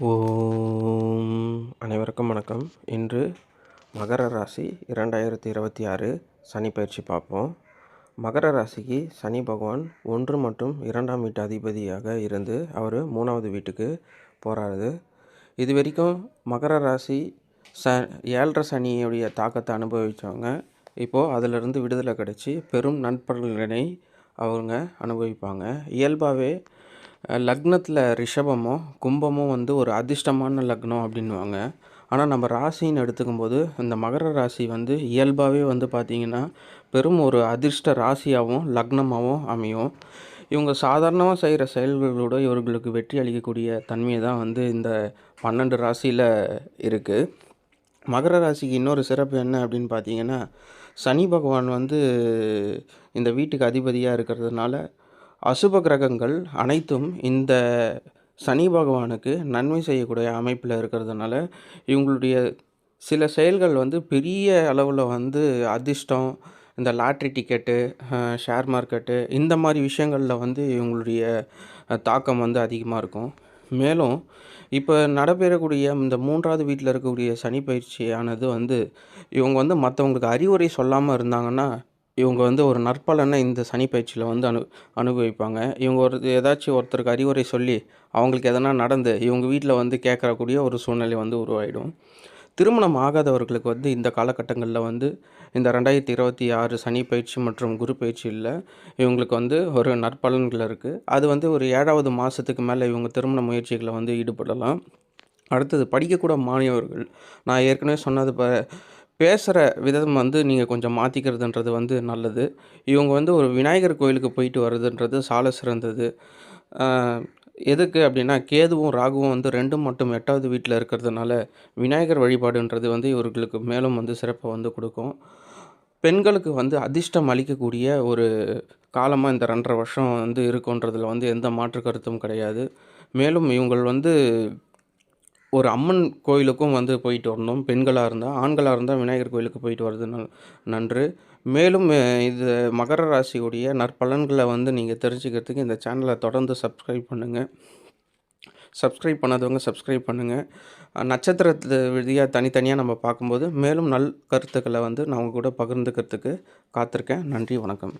ஓம் அனைவருக்கும் வணக்கம். இன்று மகர ராசி 2026 சனி பயிற்சி பார்ப்போம். மகர ராசிக்கு சனி பகவான் 1 மற்றும் 2ஆம் வீட்டு அதிபதியாக இருந்து அவர் 3வது வீட்டுக்கு போகிறாரு. இது வரைக்கும் மகர ராசி 7.5 சனியுடைய தாக்கத்தை அனுபவித்தவங்க இப்போது அதிலிருந்து விடுதலை கிடச்சி பெரும் நண்பர்களினை அவங்க அனுபவிப்பாங்க. இயல்பாகவே லக்னத்தில் ரிஷபமோ கும்பமோ ஒரு அதிர்ஷ்டமான லக்னம் அப்படின்வாங்க. ஆனால் நம்ம ராசின்னு எடுத்துக்கும்போது இந்த மகர ராசி இயல்பாகவே பார்த்திங்கன்னா பெரும் ஒரு அதிர்ஷ்ட ராசியாகவும் லக்னமாகவும் அமையும். இவங்க சாதாரணமாக செய்கிற செயல்களோடு இவர்களுக்கு வெற்றி அளிக்கக்கூடிய தன்மையை தான் இந்த 12 ராசியில் இருக்குது. மகர ராசிக்கு இன்னொரு சிறப்பு என்ன அப்படின்னு பார்த்தீங்கன்னா, சனி பகவான் இந்த வீட்டுக்கு அதிபதியாக இருக்கிறதுனால அசுப கிரகங்கள் அனைத்தும் இந்த சனி பகவானுக்கு நன்மை செய்யக்கூடிய அமைப்பில் இருக்கிறதுனால இவங்களுடைய சில செயல்கள் பெரிய அளவில் அதிர்ஷ்டம், இந்த லாட்ரி டிக்கெட்டு, ஷேர் மார்க்கெட்டு இந்த மாதிரி விஷயங்களில் இவங்களுடைய தாக்கம் அதிகமாக இருக்கும். மேலும் இப்போ நடைபெறக்கூடிய இந்த 3வது வீட்டில் இருக்கக்கூடிய சனி பயிற்சியானது இவங்க மற்றவங்களுக்கு அறிவுரை சொல்லாமல் இருந்தாங்கன்னா இவங்க ஒரு நற்பலனை இந்த சனி பயிற்சியில் அனுபவிப்பாங்க. இவங்க ஏதாச்சும் ஒருத்தருக்கு அறிவுரை சொல்லி அவங்களுக்கு எதனா நடந்து இவங்க வீட்டில் கேட்கக்கூடிய ஒரு சூழ்நிலை உருவாயிடும். திருமணம் ஆகாதவர்களுக்கு இந்த காலகட்டங்களில் இந்த 2026 சனி பயிற்சி மற்றும் குரு பயிற்சியில் இவங்களுக்கு ஒரு நற்பலன்கள் இருக்குது. அது ஒரு 7வது மாதத்துக்கு மேலே இவங்க திருமண முயற்சிகளை ஈடுபடலாம். அடுத்தது படிக்கக்கூட மாணவர்கள், நான் ஏற்கனவே சொன்னது பேசுகிற விதம் நீங்கள் கொஞ்சம் மாற்றிக்கிறதுன்றது நல்லது. இவங்க ஒரு விநாயகர் கோயிலுக்கு போயிட்டு வர்றதுன்றது சால சிறந்தது. எதுக்கு அப்படின்னா, கேதுவும் ராகுவும் 2 மற்றும் 8வது வீட்டில் இருக்கிறதுனால விநாயகர் வழிபாடுன்றது இவர்களுக்கு மேலும் சிறப்பை கொடுக்கும். பெண்களுக்கு அதிர்ஷ்டம் அளிக்கக்கூடிய ஒரு காலமாக இந்த 2.5 வருஷம் இருக்குன்றதில் எந்த மாற்று கருத்தும் கிடையாது. மேலும் இவங்கள் ஒரு அம்மன் கோயிலுக்கும் போயிட்டு வரணும். பெண்களாக இருந்தால், ஆண்களாக இருந்தால் விநாயகர் கோயிலுக்கு போயிட்டு வர்றது நன்று. மேலும் இது மகர ராசியுடைய நற்பலன்களை நீங்கள் தெரிஞ்சுக்கிறதுக்கு இந்த சேனலை தொடர்ந்து சப்ஸ்கிரைப் பண்ணுங்கள். சப்ஸ்கிரைப் பண்ணாதவங்க சப்ஸ்கிரைப் பண்ணுங்கள். நட்சத்திரத்து விதியாக தனித்தனியாக நம்ம பார்க்கும்போது மேலும் கருத்துக்களை நான் உங்கள் கூட பகிர்ந்துக்கிறதுக்கு காத்திருக்கேன். நன்றி, வணக்கம்.